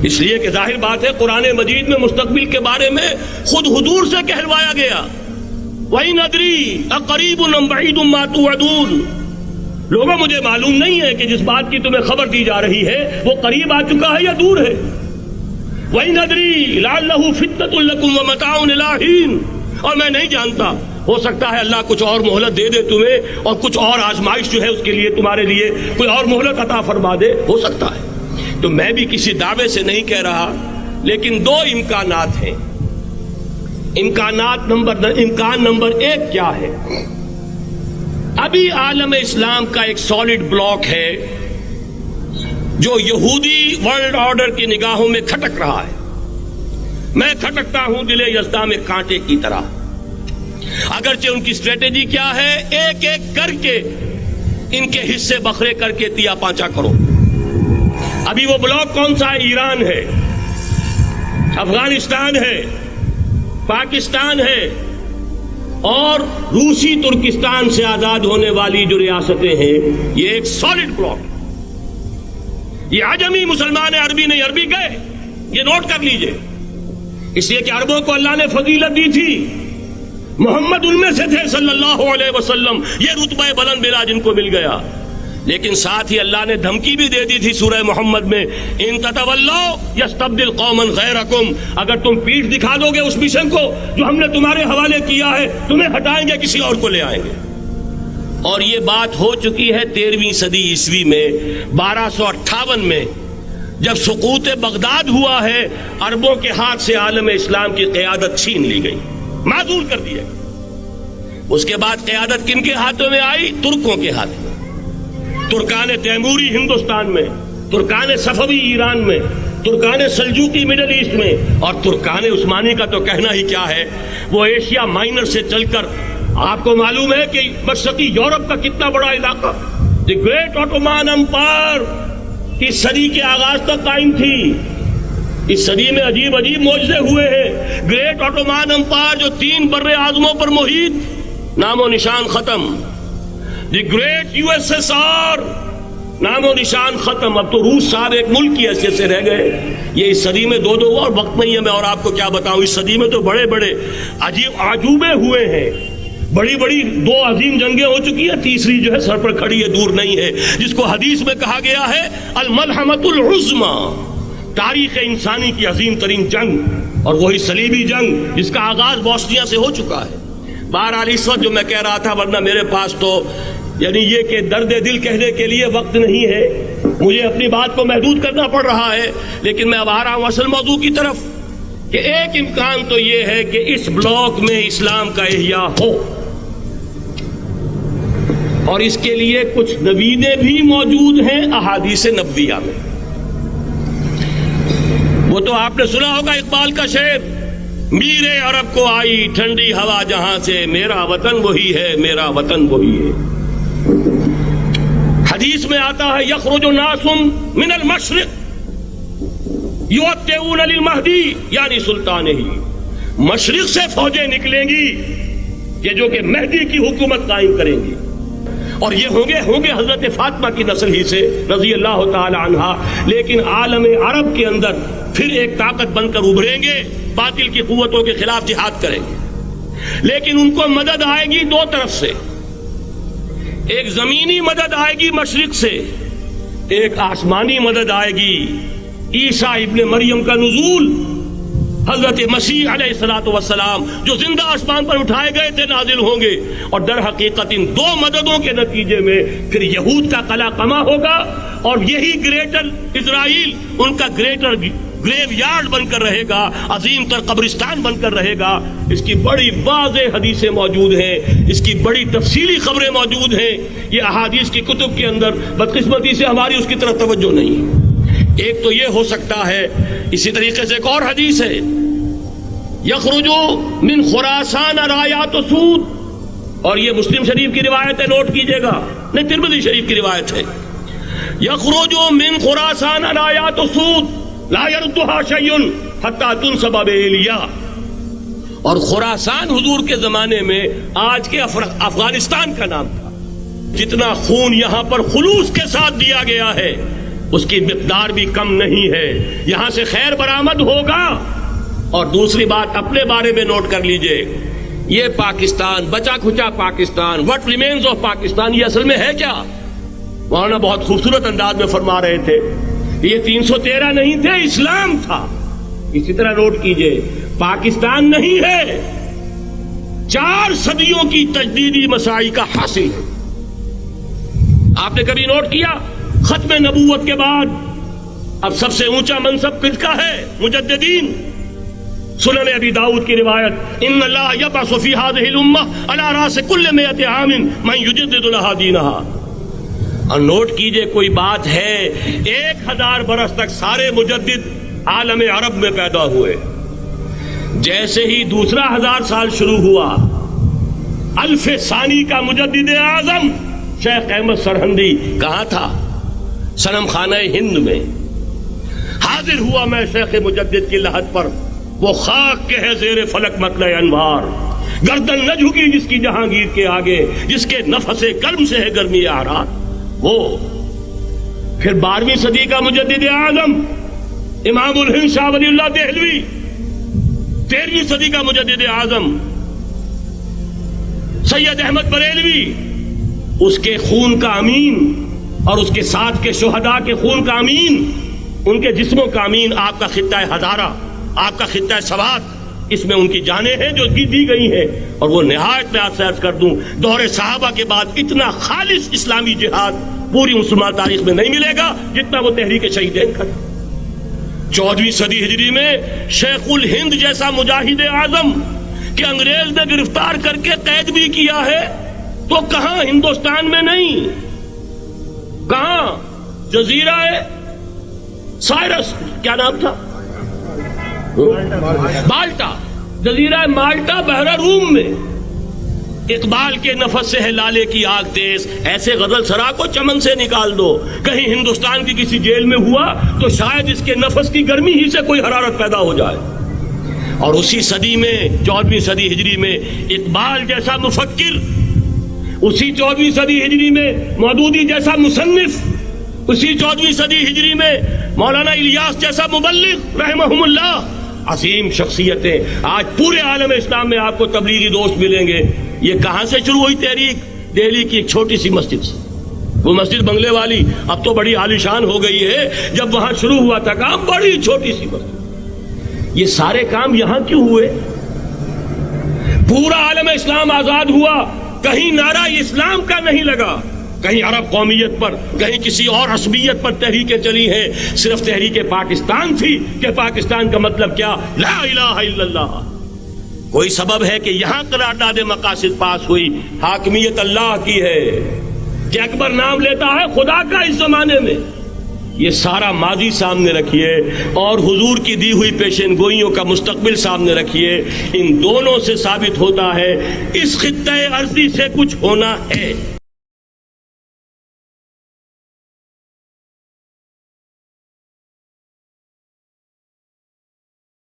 اس لیے کہ ظاہر بات ہے قرآن مجید میں مستقبل کے بارے میں خود حضور سے کہلوایا گیا، وَإِنْ أَدْرِي أَقَرِيبٌ أَمْ بَعِيدٌ مَا تُوعَدُونَ، لوگوں مجھے معلوم نہیں ہے کہ جس بات کی تمہیں خبر دی جا رہی ہے وہ قریب آ چکا ہے یا دور ہے۔ وَإِنْ أَدْرِي لَعَلَّهُ فِتْنَةٌ لَكُمْ وَمَتَاعٌ إِلَىٰ حِينٍ، اور میں نہیں جانتا، ہو سکتا ہے اللہ کچھ اور مہلت دے دے تمہیں اور کچھ اور آزمائش جو ہے اس کے لیے تمہارے لیے کوئی اور مہلت عطا فرما دے، ہو سکتا ہے۔ تو میں بھی کسی دعوے سے نہیں کہہ رہا، لیکن دو امکانات ہیں۔ امکان نمبر ایک کیا ہے؟ ابھی عالم اسلام کا ایک سالڈ بلاک ہے جو یہودی ورلڈ آرڈر کی نگاہوں میں کھٹک رہا ہے۔ میں کھٹکتا ہوں دل یزداں میں کانٹے کی طرح۔ اگرچہ ان کی اسٹریٹجی کیا ہے؟ ایک ایک کر کے ان کے حصے بکھرے کر کے تیا پانچا کرو۔ ابھی وہ بلاک کون سا ہے؟ ایران ہے، افغانستان ہے، پاکستان ہے اور روسی ترکستان سے آزاد ہونے والی جو ریاستیں ہیں، یہ ایک سالڈ بلاک۔ یہ عجمی مسلمان عربی نہیں، عربی گئے، یہ نوٹ کر لیجئے، اس لیے کہ عربوں کو اللہ نے فضیلت دی تھی، محمد ان میں سے تھے صلی اللہ علیہ وسلم، یہ رتبہ بلند بلا جن کو مل گیا۔ لیکن ساتھ ہی اللہ نے دھمکی بھی دے دی تھی سورہ محمد میں، ان تتولوا یستبدل قوما غیرکم، اگر تم پیٹھ دکھا دو گے اس مشن کو جو ہم نے تمہارے حوالے کیا ہے، تمہیں ہٹائیں گے، کسی اور کو لے آئیں گے۔ اور یہ بات ہو چکی ہے 13ویں صدی عیسوی میں، 1258 میں جب سقوط بغداد ہوا ہے، عربوں کے ہاتھ سے عالم اسلام کی قیادت چھین لی گئی، معزول کر دیا۔ اس کے بعد قیادت کن کے ہاتھوں میں آئی؟ ترکوں کے ہاتھ میں۔ ترکان تیموری ہندوستان میں، ترکان صفوی ایران میں، ترکان سلجوقی مڈل ایسٹ میں، اور ترکان عثمانی کا تو کہنا ہی کیا ہے، وہ ایشیا مائنر سے چل کر آپ کو معلوم ہے کہ مشرقی یورپ کا کتنا بڑا علاقہ، دی گریٹ آٹومان امپائر اس صدی کے آغاز تک قائم تھی۔ اس صدی میں عجیب عجیب معجزے ہوئے ہیں۔ گریٹ آٹومان امپائر جو 3 بر اعظموں پر محیط، نام و نشان ختم۔ The great U S S R, نام و نشان ختم۔ اب تو روس صاحب ایک ملک کی حیثیت سے رہ گئے۔ یہ اس صدی میں دو اور وقت نہیں ہے میں اور آپ کو کیا بتاؤں، اس صدی میں تو بڑے بڑے عجیب عجوبے ہوئے ہیں، بڑی بڑی 2 عظیم جنگیں ہو چکی ہیں، تیسری جو ہے سر پر کھڑی ہے، دور نہیں ہے، جس کو حدیث میں کہا گیا ہے الملحمۃ العظمی، تاریخ انسانی کی عظیم ترین جنگ، اور وہی صلیبی جنگ جس کا آغاز بوسنیا سے ہو چکا ہے۔ بہرحال اس وقت جو میں کہہ رہا تھا، ورنہ میرے پاس تو یعنی یہ کہ درد دل کہنے کے لیے وقت نہیں ہے، مجھے اپنی بات کو محدود کرنا پڑ رہا ہے، لیکن میں اب آ رہا ہوں اصل موضوع کی طرف، کہ ایک امکان تو یہ ہے کہ اس بلاک میں اسلام کا احیاء ہو، اور اس کے لیے کچھ نویدیں بھی موجود ہیں احادیث نبویہ میں۔ وہ تو آپ نے سنا ہوگا اقبال کا شعر، میرے عرب کو آئی ٹھنڈی ہوا جہاں سے، میرا وطن وہی ہے، میرا وطن وہی ہے۔ حدیث میں آتا ہے یخرج ناس من المشرق یؤتون للمہدی، یعنی سلطان ہی، مشرق سے فوجیں نکلیں گی کہ جو کہ مہدی کی حکومت قائم کریں گی، اور یہ ہوں گے حضرت فاطمہ کی نسل ہی سے رضی اللہ تعالی عنہا، لیکن عالم عرب کے اندر پھر ایک طاقت بن کر ابھریں گے، باطل کی قوتوں کے خلاف جہاد کریں گے، لیکن ان کو مدد آئے گی 2 طرف سے، ایک زمینی مدد آئے گی مشرق سے، ایک آسمانی مدد آئے گی، عیسیٰ ابن مریم کا نزول، حضرت مسیح علیہ الصلوۃ والسلام جو زندہ آسمان پر اٹھائے گئے تھے نازل ہوں گے، اور در حقیقت ان 2 مددوں کے نتیجے میں پھر یہود کا قلع قمع ہوگا، اور یہی گریٹر اسرائیل ان کا گریٹر گریو یارڈ بن کر رہے گا، عظیم تر قبرستان بن کر رہے گا۔ اس کی بڑی واضح حدیثیں موجود ہیں، اس کی بڑی تفصیلی خبریں موجود ہیں، یہ احادیث کی کتب کے اندر، بدقسمتی سے ہماری اس کی طرف توجہ نہیں۔ ایک تو یہ ہو سکتا ہے، اسی طریقے سے ایک اور حدیث ہے، یخرج من خراسان رایات سود، اور یہ مسلم شریف کی روایت ہے، نوٹ کیجئے گا، نہیں ترمذی شریف کی روایت ہے، یخرج من خراسان رایات سود لا يردها شيء حتى تنصب بإيلیا، اور خراسان حضور کے زمانے میں آج کے افغانستان کا نام تھا۔ جتنا خون یہاں پر خلوص کے ساتھ دیا گیا ہے، اس کی مقدار بھی کم نہیں ہے. یہاں سے خیر برآمد ہوگا. اور دوسری بات اپنے بارے میں نوٹ کر لیجئے، یہ پاکستان، بچا کھچا Pakistan, what remains of Pakistan, یہ اصل میں ہے کیا؟ مولانا بہت خوبصورت انداز میں فرما رہے تھے، یہ 313 نہیں تھے، اسلام تھا. اسی طرح نوٹ کیجئے، پاکستان نہیں ہے، 4 صدیوں کی تجدیدی مساعی کا حاصل ہے. آپ نے کبھی نوٹ کیا ختم نبوت کے بعد اب سب سے اونچا منصب کس کا ہے؟ مجددین. سنن ابی داؤد کی روایت، ان اللہ یبعث فی هذه الامہ علی راس کل 100 عام من یجدد لها دینها. اور نوٹ کیجئے، کوئی بات ہے 1000 برس تک سارے مجدد عالم عرب میں پیدا ہوئے. جیسے ہی دوسرا 1000 سال شروع ہوا، الف ثانی کا مجدد اعظم شیخ احمد سرہندی کہاں تھا؟ صنم خانہ ہند میں. حاضر ہوا میں شیخ مجدد کی لحد پر، وہ خاک کے ہے زیر فلک مطلع انوار، گردن نہ جھکی جس کی جہانگیر کے آگے، جس کے نفس گرم سے ہے گرمی آرار. وہ پھر 12ویں صدی کا مجدد اعظم امام الہند شاہ ولی اللہ دہلوی، 13ویں صدی کا مجدد اعظم سید احمد بریلوی، اس کے خون کا امین اور اس کے ساتھ کے شہداء کے خون کا امین، ان کے جسموں کا امین آپ کا خطہ ہزارہ، آپ کا خطہ سوات، اس میں ان کی جانیں ہیں جو دی گئی ہیں. اور وہ نہایت میں آپ سے عرض کر دوں، دور صحابہ کے بعد اتنا خالص اسلامی جہاد پوری مسلمان تاریخ میں نہیں ملے گا جتنا وہ تحریک شہیدین کا. 14ویں صدی ہجری میں شیخ الہند جیسا مجاہد اعظم کہ انگریز نے گرفتار کر کے قید بھی کیا ہے، تو کہاں؟ ہندوستان میں نہیں، کہاں؟ جزیرہ سائرس، کیا نام تھا؟ مالٹا، جزیرہ مالٹا بحر روم میں. اقبال کے نفس سے ہے لالے کی آگ تیز، ایسے غزل سرا کو چمن سے نکال دو. کہیں ہندوستان کی کسی جیل میں ہوا تو شاید اس کے نفس کی گرمی ہی سے کوئی حرارت پیدا ہو جائے. اور اسی صدی میں 14ویں صدی ہجری میں اقبال جیسا مفکر، اسی 14ویں صدی ہجری میں مودودی جیسا مصنف، اسی 14ویں صدی ہجری میں مولانا الیاس جیسا مبلغ رحمہم اللہ، عظیم شخصیتیں. آج پورے عالم اسلام میں آپ کو تبلیغی دوست ملیں گے. یہ کہاں سے شروع ہوئی تحریک؟ دہلی کی ایک چھوٹی سی مسجد سے. وہ مسجد بنگلے والی اب تو بڑی عالیشان ہو گئی ہے، جب وہاں شروع ہوا تھا کام بڑی چھوٹی سی مسجد. یہ سارے کام یہاں کیوں ہوئے؟ پورا عالم اسلام آزاد ہوا، کہیں نعرہ اسلام کا نہیں لگا، کہیں عرب قومیت پر، کہیں کسی اور عصبیت پر تحریکیں چلی ہیں. صرف تحریک پاکستان تھی کہ پاکستان کا مطلب کیا؟ لا الہ الا اللہ. کوئی سبب ہے کہ یہاں قرارداد مقاصد پاس ہوئی، حاکمیت اللہ کی ہے کہ اکبر نام لیتا ہے خدا کا اس زمانے میں. یہ سارا ماضی سامنے رکھیے اور حضور کی دی ہوئی پیشین گوئیوں کا مستقبل سامنے رکھیے. ان دونوں سے ثابت ہوتا ہے اس خطہ ارضی سے کچھ ہونا ہے.